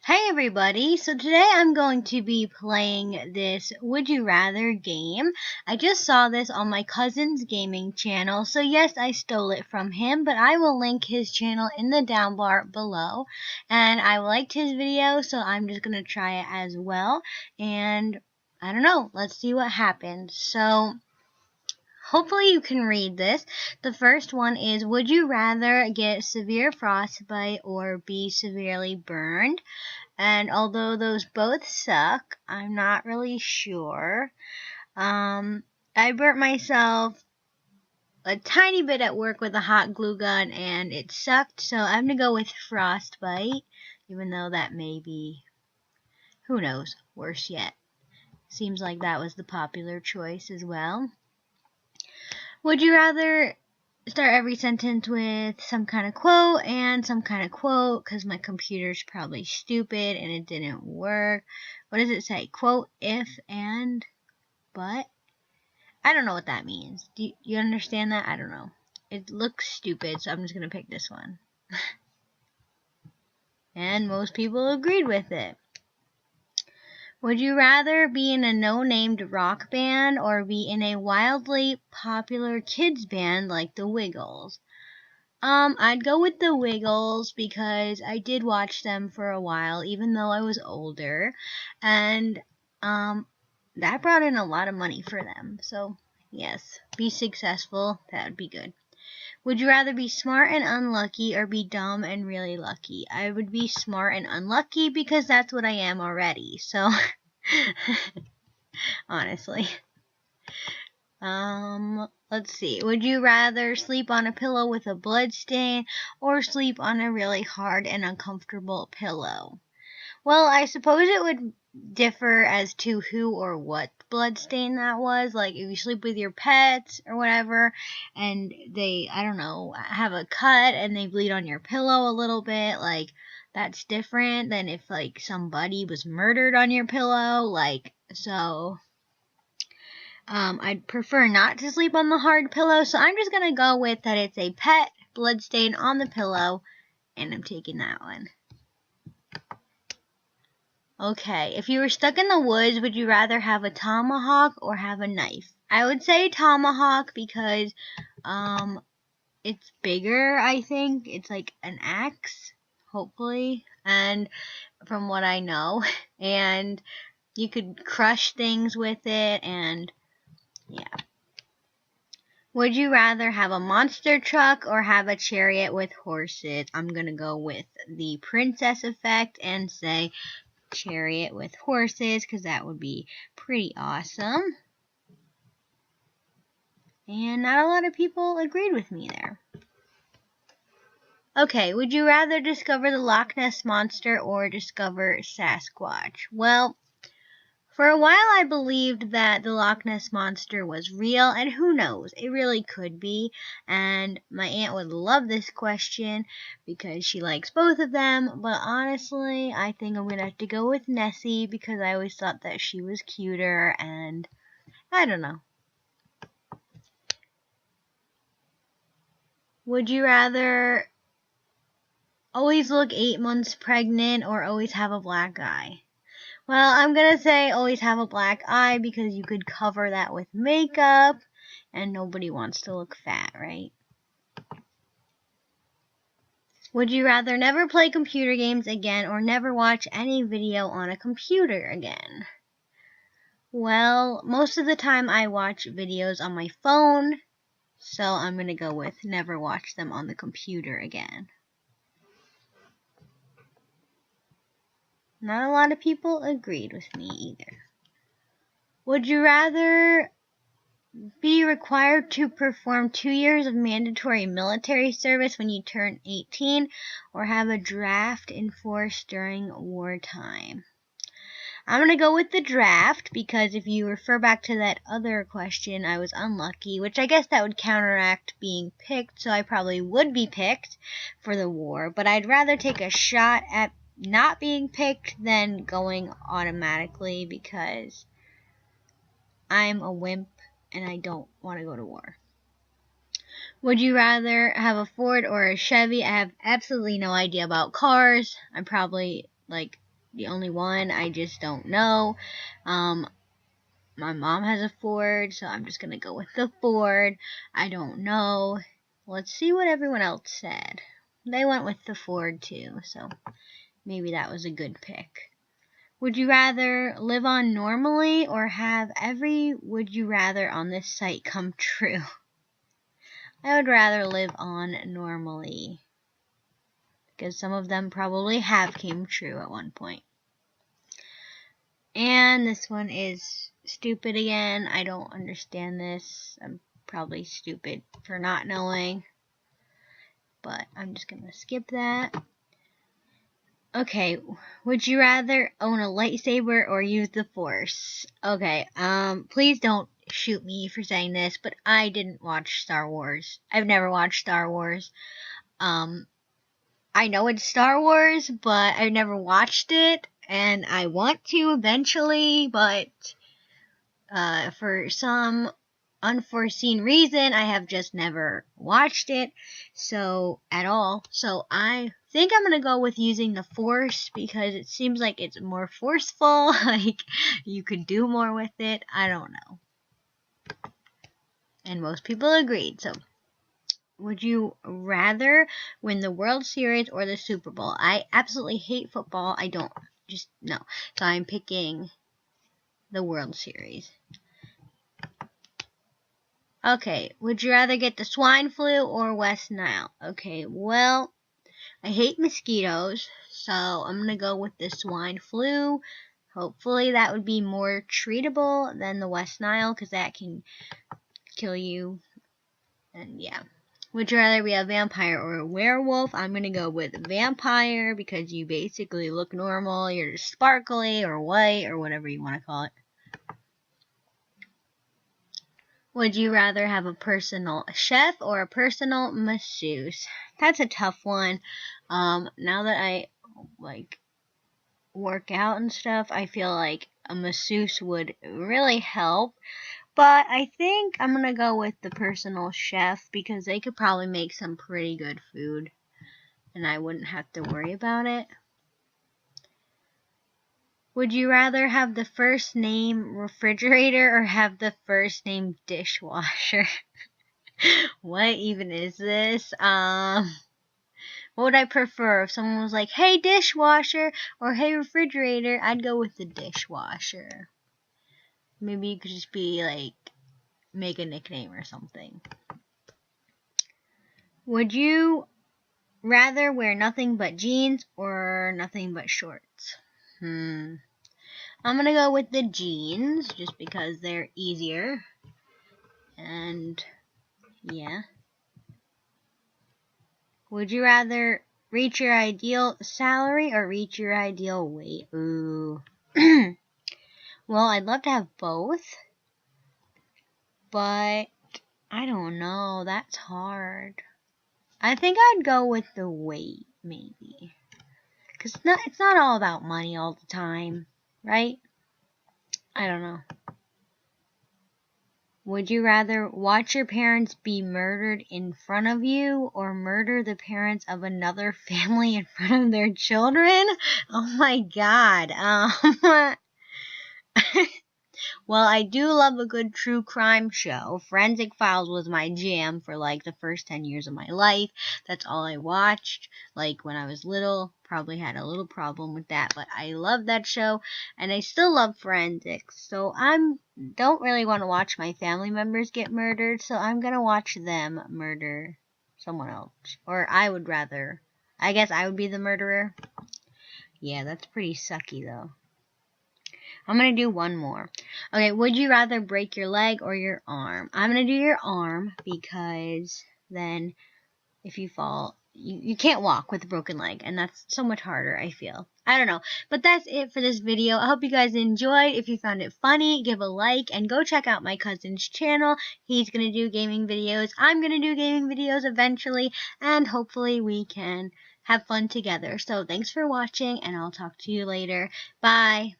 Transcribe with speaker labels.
Speaker 1: Hey everybody, so today I'm going to be playing this Would You Rather game. I just saw this on my cousin's gaming channel, so yes, I stole it from him, but I will link his channel in the down bar below. And I liked his video, so I'm just going to try it as well. And I don't know, let's see what happens. So hopefully you can read this. The first one is, would you rather get severe frostbite or be severely burned? And although those both suck, I'm not really sure. I burnt myself a tiny bit at work with a hot glue gun and it sucked, so I'm gonna go with frostbite, even though that may be, who knows, worse yet. Seems like that was the popular choice as well. Would you rather start every sentence with some kind of quote and some kind of quote, because my computer's probably stupid and it didn't work. What does it say? Quote, if, and, but? I don't know what that means. Do you understand that? I don't know. It looks stupid, so I'm just going to pick this one. And most people agreed with it. Would you rather be in a no-named rock band or be in a wildly popular kids band like the Wiggles? I'd go with the Wiggles because I did watch them for a while, even though I was older, and that brought in a lot of money for them. So yes, be successful. That would be good. Would you rather be smart and unlucky or be dumb and really lucky? I would be smart and unlucky because that's what I am already. So honestly. Let's see. Would you rather sleep on a pillow with a blood stain or sleep on a really hard and uncomfortable pillow? Well, I suppose it would differ as to who or what blood stain that was. Like if you sleep with your pets or whatever and they, I don't know, have a cut and they bleed on your pillow a little bit, like that's different than if like somebody was murdered on your pillow, like so. I'd prefer not to sleep on the hard pillow, so I'm just going to go with that it's a pet bloodstain on the pillow, and I'm taking that one. Okay, if you were stuck in the woods, would you rather have a tomahawk or have a knife? I would say tomahawk because it's bigger, I think. It's like an axe, hopefully, and from what I know, and you could crush things with it, and yeah. Would you rather have a monster truck or have a chariot with horses? I'm going to go with the princess effect and say chariot with horses because that would be pretty awesome. And not a lot of people agreed with me there. Okay, would you rather discover the Loch Ness Monster or discover Sasquatch? Well, for a while I believed that the Loch Ness Monster was real, and who knows, it really could be, and my aunt would love this question because she likes both of them, but honestly, I think I'm going to have to go with Nessie because I always thought that she was cuter, and I don't know. Would you rather always look 8 months pregnant or always have a black eye? Well, I'm going to say always have a black eye because you could cover that with makeup and nobody wants to look fat, right? Would you rather never play computer games again or never watch any video on a computer again? Well, most of the time I watch videos on my phone, so I'm going to go with never watch them on the computer again. Not a lot of people agreed with me either. Would you rather be required to perform 2 years of mandatory military service when you turn 18 or have a draft enforced during wartime? I'm going to go with the draft because if you refer back to that other question, I was unlucky, which I guess that would counteract being picked, so I probably would be picked for the war, but I'd rather take a shot at not being picked than going automatically because I'm a wimp and I don't want to go to war. Would you rather have a Ford or a Chevy? I have absolutely no idea about cars. I'm probably like the only one. I just don't know. My mom has a Ford, so I'm just gonna go with the Ford. I don't know. Let's see what everyone else said. They went with the Ford too, so maybe that was a good pick. Would you rather live on normally or have every would you rather on this site come true? I would rather live on normally, because some of them probably have came true at one point. And this one is stupid again. I don't understand this. I'm probably stupid for not knowing, but I'm just gonna skip that. Okay, would you rather own a lightsaber or use the Force? Okay, please don't shoot me for saying this, but I didn't watch Star Wars. I've never watched Star Wars. I know it's Star Wars, but I've never watched it, and I want to eventually, but for some unforeseen reason, I have just never watched it at all. So I think I'm gonna go with using the Force because it seems like it's more forceful, like you could do more with it. I don't know. And most people agreed. So would you rather win the World Series or the Super Bowl? I absolutely hate football. I don't just no. So I'm picking the World Series. Okay, would you rather get the swine flu or West Nile? Okay, well, I hate mosquitoes, so I'm going to go with the swine flu. Hopefully that would be more treatable than the West Nile, because that can kill you. And yeah. Would you rather be a vampire or a werewolf? I'm going to go with vampire, because you basically look normal. You're just sparkly or white or whatever you want to call it. Would you rather have a personal chef or a personal masseuse? That's a tough one. Now that I work out and stuff, I feel like a masseuse would really help. But I think I'm gonna go with the personal chef because they could probably make some pretty good food, and I wouldn't have to worry about it. Would you rather have the first name refrigerator or have the first name dishwasher? What even is this? What would I prefer? If someone was like, hey dishwasher or hey refrigerator, I'd go with the dishwasher. Maybe you could just be like, make a nickname or something. Would you rather wear nothing but jeans or nothing but shorts? I'm gonna go with the jeans just because they're easier. And yeah. Would you rather reach your ideal salary or reach your ideal weight? Ooh. Well, I'd love to have both. But I don't know. That's hard. I think I'd go with the weight, maybe. Because it's not all about money all the time, right? I don't know. Would you rather watch your parents be murdered in front of you or murder the parents of another family in front of their children? Oh my god. Well, I do love a good true crime show. Forensic Files was my jam for like the first 10 years of my life. That's all I watched. Like when I was little, probably had a little problem with that, but I love that show and I still love forensics. So don't really want to watch my family members get murdered, so I'm going to watch them murder someone else. Or I guess I would be the murderer. Yeah, that's pretty sucky though. I'm going to do one more. Okay, would you rather break your leg or your arm? I'm going to do your arm because then if you fall, you can't walk with a broken leg. And that's so much harder, I feel. I don't know. But that's it for this video. I hope you guys enjoyed. If you found it funny, give a like and go check out my cousin's channel. He's going to do gaming videos. I'm going to do gaming videos eventually. And hopefully we can have fun together. So thanks for watching and I'll talk to you later. Bye.